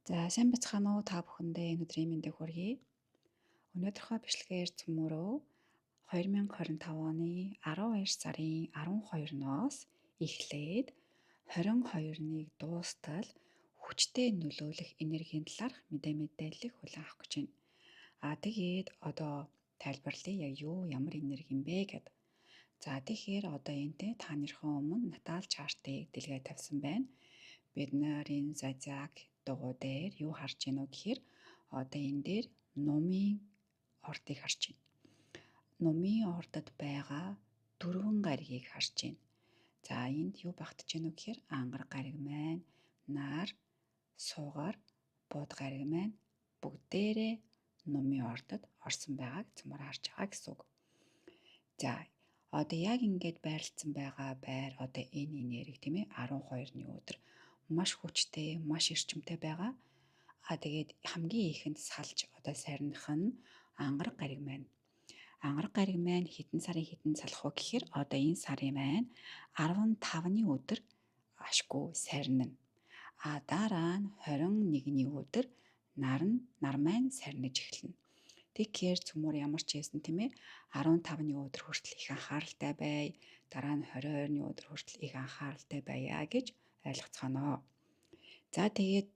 За сайн бацгаана уу та бүхэндээ энэ өдрийн мэндийг хүргэе. Өнөөдрийнхөө бичлэгээр цөмөрөө 2025 оны 12 сарын 12-ноос эхлээд 22-ныг дуустал хүчтэй нөлөөлөх энергийн талаарх мэдээллийг хүлээн авах гэж байна. Тэгээд одоо тайлбарлая яг юу ямар энерги юм бэ гэд. За тэгэхээр одоо энтэй та нарынхаа өмнө натал чартыг дэлгээ тавьсан байна. Бид нарын зазааг дугуй дээр юу харж байна вэ гэхээр одоо энэ дээр номын ордыг харж байна. Номын ордод байгаа дөрвөн гаригийг харж байна. За энд юу багтаж байна вэ гэхээр ангар гариг маань, нар, суугаар, бод гариг маань бүгдээрээ номын ордод орсон байгааг цөмөр харж байгаа гэсэн үг. За одоо яг ингээд байрлагдсан байгаа байр одоо энэ энерги тийм ээ 12-ны өдөр маш хүчтэй, маш эрчимтэй байгаа. Тэгээд хамгийн ихэнд салж одоо сарних нь ангараг гариг маань. Ангараг гариг маань хэдэн сарын хэдэн салах вэ гэхээр одоо энэ сарын маань 15-ны өдөр ашгүй сарнина. Дараа нь 21-ний өдөр нар маань сарниж эхэлнэ. Тэгэхээр цөмөр ямар ч байсан тийм ээ 15-ны өдөр хүртэл их анхааралтай бай. Дараа нь 22-ны өдөр хүртэл их анхааралтай байя гэж ойлгоцгоно. За тэгээд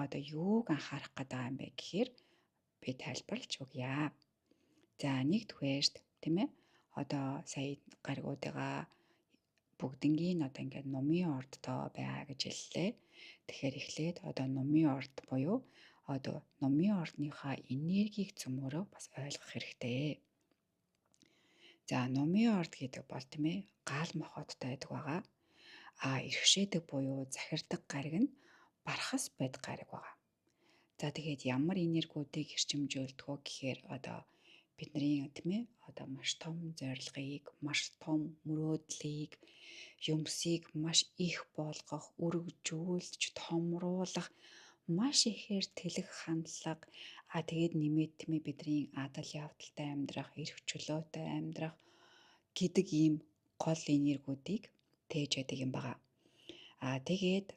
одоо юуг анхаарах гэдэг юм бэ гэхээр би тайлбарлаж өгье. За нэгдүгээрт тийм ээ одоо сая гаригуудыгаа бүгднгийн одоо ингээд номын ордтой байгаа гэж хэллээ. Тэгэхээр эхлээд одоо номын орд буюу одоо номын ордныхаа энергийг цөмөрөө бас ойлгох хэрэгтэй. За номын орд гэдэг бол тийм ээ гал мохоттой байдаг байгаа. Иргэшээдэг буюу захирдаг гариг нь бархас байдаг гариг байгаа. За тэгээд ямар энергиудыг эрчимжүүлдэг вэ гэхээр одоо бидний тийм ээ одоо маш том зорилгыг, маш том мөрөөдлийг, юмсыг маш их болгох, өргөжүүлж, томруулах, маш ихээр тэлэх хандлага тэгээд нэмээд тийм ээ бидний адал явдалтай амьдрах, эрх чөлөөтэй амьдрах гэдэг ийм гол энергиудыг тээж яадаг юм байна. Тэгээд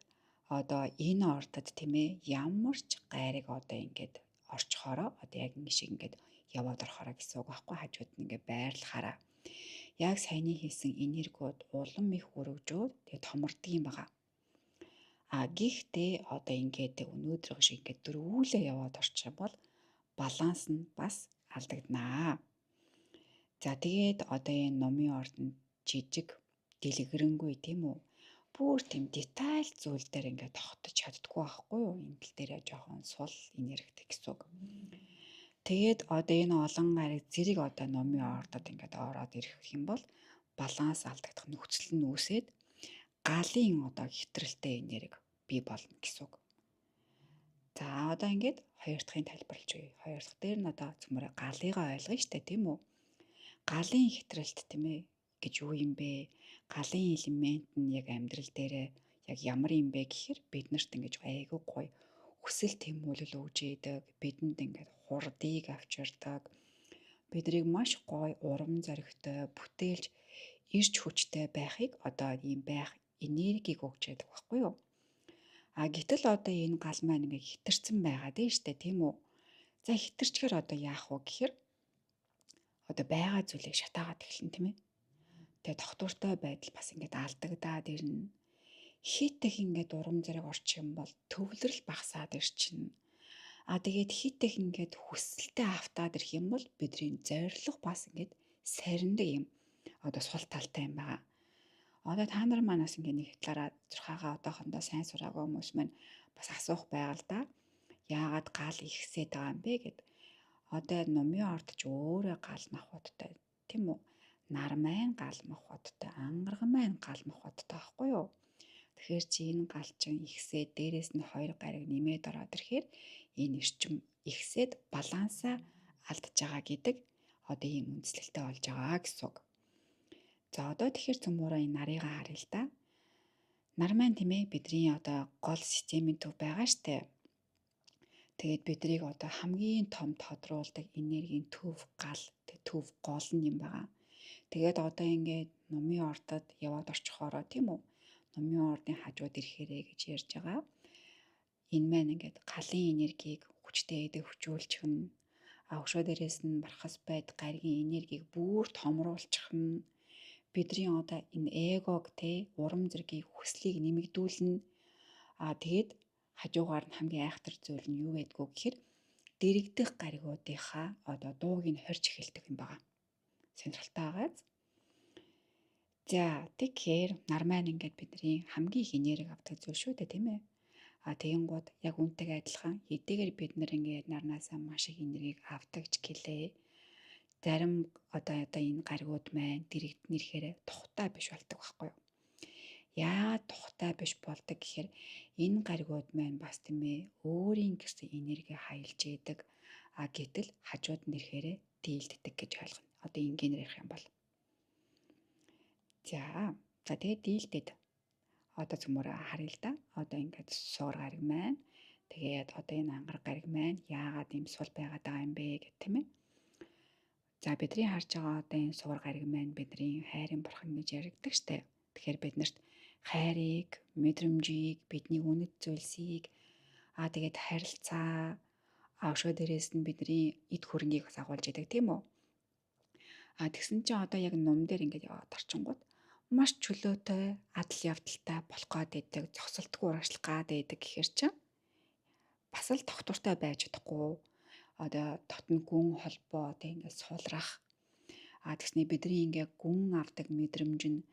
одоо энэ ордод тийм ээ ямар ч гариг одоо ингээд орчхороо одоо яг ингэ шиг ингээд яваад орохороо гэсэн үг байхгүй хажууд нь ингээд байрлахаараа яг саяны хийсэн энергиуд улам их өргөжөөд тэгээ томордог юм байна. Гэхдээ одоо ингээд өнөөдрийн шиг ингээд дөрвүүлээ яваад орчих юм бол баланс нь бас алдагднаа. За тэгээд одоо энэ номын ордонд жижиг дэлгэрэнгүй тийм үү? Бүр тийм деталь зүйл дээр ингээд тогтож чаддгүй байхгүй юу? Энэ тал дээр жоохон сул энергитэй гэсэн үг. Тэгээд одоо энэ олон гариг зэрэг одоо номын ордод ингээд ороод ирэх юм бол баланс алдагдах нөхцөл нь үүсээд галын одоо хэтрэлтэй энерги бий болно гэсэн үг. За одоо ингээд хоёр дахьын тайлбарлаж өгье. Хоёр дахь дээр нь одоо цөмөрө галыгаа ойлгоно штэ тийм үү? Галын хэтрэлт тийм ээ гэж юу юм бэ? Галын элемент нь яг амьдрал дээрээ яг ямар юм бэ гэхээр биднэрт ингэж айгүй гоё хүсэл тэмүүлэл өгж идэг, бидэнд ингээд хурдыг авчирдаг, бидрийг маш гоё урам зоригтой бүтээлж ирж хүчтэй байхыг одоо ийм байх энергийг өгч яадаг байхгүй юу? Гэтэл одоо энэ гал маань ингээ хитэрсэн байгаа дээ штэ тийм үү? За хитэрчгээр одоо яах вэ гэхээр одоо байгаа зүйлийг шатаагаад эхэлнэ тийм ээ. Тэгээ тогтвортой байдал бас ингээд алдагдаад ирнэ. Хит их ингээд урам зориг орчих юм бол төвлөрөл багасаад ирчихнэ. Тэгээд хит их ингээд хүсэлтэд автаад ирэх юм бол бидний зорилго бас ингээд сарндаг юм. Одоо сул талтай юм байна. Одоо та нар манаас ингээд нэг талаараа зурхаагаа одоохондоо сайн сураагүй хүмүүс маань бас асуух байга л да. Яагаад гал ихсээд байгаа юм бэ гэд. Одоо номын орд ч өөрөө гал махбодтой тийм үү? Нар маань гал махбодтой, ангараг маань гал махбодтой байхгүй юу? Тэгэхээр чи энэ гал чинь ихсээд дээрээс нь хоёр гариг нэмээд ороод ирэхээр энэ эрчим ихсээд балансаа алдж байгаа гэдэг одоо ийм үндэслэлтэй болж байгаа гэсэн үг. За одоо тэгэхээр цөмөрөө энэ нарыгаа харъя л да. Нар маань тийм ээ бидний одоо гол системийн төв байгаа штэ. Тэгээд бидрийг одоо хамгийн том тодруулдаг энергийн төв гал, төв гол нь юм байна. Тэгээд одоо ингээд номын ордод яваад орчихороо тийм үү? Номын ордын хажууд ирэхээрээ гэж ярьж байгаа. Энэ маань ингээд галын энергийг хүчтэй эдэг хүчүүлчих нь өшөө дээрээс нь барахас байд гаригийн энергийг бүр томруулчих нь бидний одоо энэ эгог те урам зэргийг хүслийг нэмэгдүүлнэ. Тэгээд хажуугаар нь хамгийн айхтар зүйл нь юу гэдгүү гэхээр дэрэгдэх гаригуудынхаа одоо дууг нь хорж эхэлдэг юм байна. Сонирхолтой байгааз. За тэгэхээр нар маань ингээд бидний хамгийн их энерги авдаг зүйл шүү дээ, тийм ээ. Тэгэнгუთ яг үүнтэйг адилхан хэдийгээр бид нар ингээд нарнаасаа маш их энергийг авдаг ч гэлээ. Зарим одоо энэ гаригууд маань дэрэгднэхээр тухтай биш болдог байхгүй юу? Яагаад тухтай биш болдог гэхээр энэ гаригууд маань бас тийм ээ өөрийн гэсэн энерги хаялж идэг. Гэтэл хажууд нь ирэхээр дийлддэг гэж ойлгоно. Одоо энгийнээр ярих юм бол. За тэгээд дийлдэд одоо цөмөр харъя л да. Одоо ингээд суур гариг маань тэгээд одоо энэ ангар гариг маань яагаад ийм сул байгаад байгаа юм бэ гэх тийм ээ. За бидний харж байгаа одоо энэ суур гариг маань бидний хайрын бурхан гэж яригддаг штэ. Тэгэхээр биднэрт хайрыг, мэдрэмжийг, бидний үнэт зүйлсийг тэгээд харилцаа өшөө дээрээс нь бидний эд хөрөнгийг агуулж идэг тийм үү? Тэгсэн чинь одоо яг ном дээр ингээд яваад орчингууд маш чөлөөтэй, адал явдалтай болох гад байдаг, зогсолтгүй урагшлах гад байдаг гэхэр чинь бас л тогтвортой байж чадахгүй. Одоо дотн гүн холбоо одоо ингээд суулрах. Тэгснэ бидний ингээд гүн авдаг мэдрэмж нь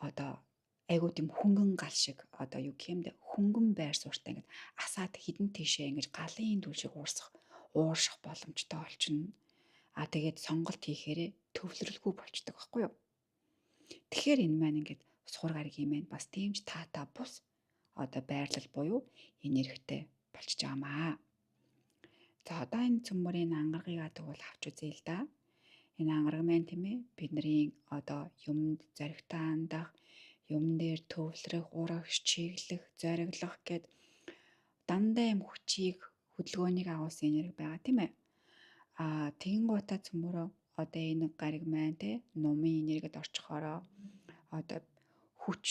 одоо айгуу тийм хөнгөн гал шиг одоо юу гэх юм бэ? Хөнгөн байр суурьтай ингээд асаад хідэн тийшээ ингээд галын түл шиг уурших боломжтой болчихно. Тэгээд сонголт хийхээр төвлөрөлгүй болчдөг байхгүй юу? Тэгэхээр энэ маань ингээд суур гаригийн маань бас тиймж таатай бус одоо байрлал буюу энергитэй болчихж байгаамаа. За одоо энэ цөмөрийн ангаргыг тэгвэл авч үзье л да. Энэ ангараг маань тийм ээ бидний одоо юмд зоригтой хандах, юм дээр төвлөрөх, урагш, чиглэх, зориглох гэд дандаа юм хүчийг хөдөлгөөнийг агуулсан энерги байгаа тийм ээ. Тэгэнгуутаа цөмөрөө одоо энэ гариг маань те нумын энергид орчхороо одоо хүч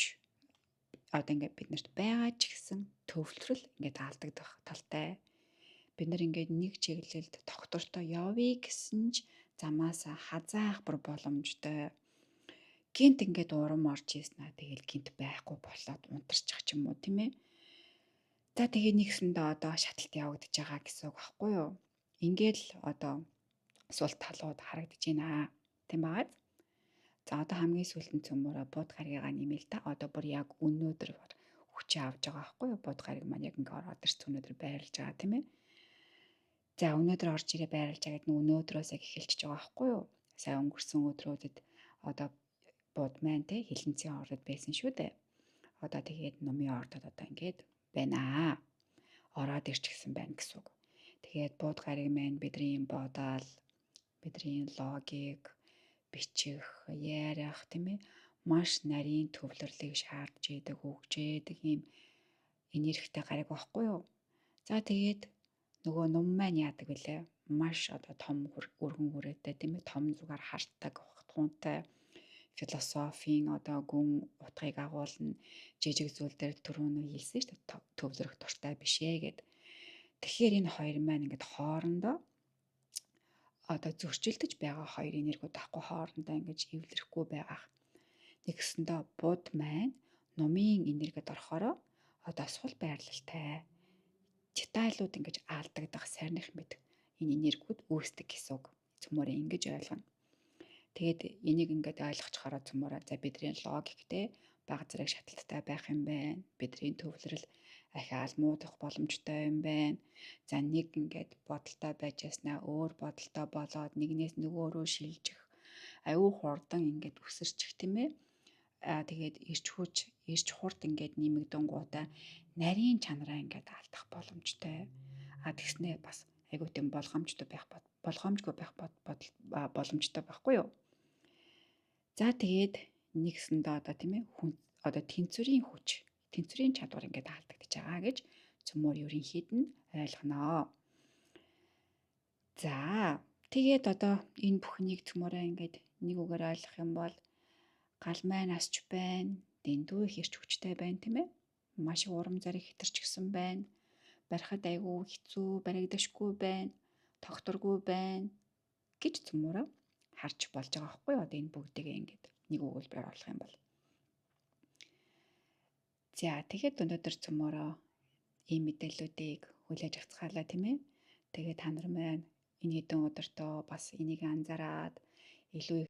одоо ингээд биднэрт байгаа ч гэсэн төвлөрөл ингээд алдагдах талтай. Бид нар ингээд нэг чиглэлд тогтвортой явъя гэсэн ч замаасаа хазаах бүр боломжтой. Гинт ингээд урам орж ийснэ тэгэл гинт байхгүй болоод унтарчих ч юм уу тийм ээ. За тэгээ нэгсэндээ одоо шаталт явагдаж байгаа гэсэн үг байхгүй юу? Ингээл одоо сул талууд харагдаж байна. Тийм бааз. За одоо хамгийн сүүлтэн цөмөрөө бууд гаригаа нэмэл та одоо бүр яг өнөөдөр хүчээ авч байгаа байхгүй юу? Бууд гариг маань яг ингээ ороод ирсэн өнөөдөр байрлаж байгаа тийм ээ. За өнөөдөр орж ирээ байрлаж байгаа гэдэг нь өнөөдрөөс яг эхэлчихэж байгаа байхгүй юу? Сая өнгөрсөн өдрүүдэд одоо бууд маань те хилэнцгийн ордод байсан шүү дээ. Одоо тэгээд номын ордод одоо ингээд байна. Ороод ирчихсэн байна гэсэн үг. Тэгээд бууд гариг маань бидний бодоол, бидний логик, бичих, ярих тийм ээ маш нарийн төвлөрлийг шаардж идэг, өгж идэг юм энергитэй гариг байхгүй юу? За тэгээд нөгөө ном маань яадаг вүлээ? Маш одоо том өргөн хүрээтэй тийм ээ том зүгаар хартдаг, ухтгуунтай философийн одоо гүн утгыг агуулна. Жижиг зүйл дээр түрүүнөө хэлсэн шүү дээ. Төвлөрөх дуртай биш ээ гэд. Тэгэхээр энэ хоёр маань ингээд хоорондоо одоо зөрчилдөж байгаа хоёр энергиуд ахгүй хоорондоо ингэж эвлэрэхгүй байгаа. Нэгсэндээ бууд маань номын энергид орохороо одоо сул байрлалтай детайлууд ингэж алдагдах сарних мэд энэ энергиуд үүсдэг гэсэн үг. Цөмөрөө ингэж ойлгоно. Тэгээд энийг ингээд ойлгочихороо цөмөрөө за бидний логиктэй бага зэрэг шаталттай байх юм байна. Бидний төвлөрөл ахаал муудах боломжтой юм байна. За нэг ингээд бодолтой байж яснаа өөр бодолтой болоод нэгнээс нөгөөрөө шилжих аюу хурдан ингээд өсөрчих тийм ээ. Тэгээд ирч хурд ингээд нэмэгдэнгуудаа нарийн чанараа ингээд алдах боломжтой. Тэгснээ бас айгуу тийм болгоомжтой байх боломжтой байхгүй юу? За тэгээд нэгсэндээ одоо тийм ээ хүн одоо тэнцвэрийн хүч, тэнцвэрийн чадвар ингээд алдагдаж байгаа гэж цөмөр ерөнхийд нь ойлгоноо. За тэгээд одоо энэ бүхнийг цөмөрөө ингээд нэг үгээр ойлгох юм бол гал маань асч байна, дэндүү их ирч хүчтэй байна тийм ээ. Маш урам зориг хэтэрч гисэн байна. барихад айгүй хэцүү, баригдашгүй байна, тогтворгүй байна гэж цөмөөрөө харж болж байгаа байхгүй юу? Одоо энэ бүгдийг ингээд нэг өгүүлбэрээр оруулах юм бол. За тэгээд өнөөдөр цөмөөрөө ийм мэдээллүүдийг хүлээж авцгаалаа тийм ээ. Тэгээд та нар маань энэ хэдэн өдөртөө бас энийг анзаараад илүү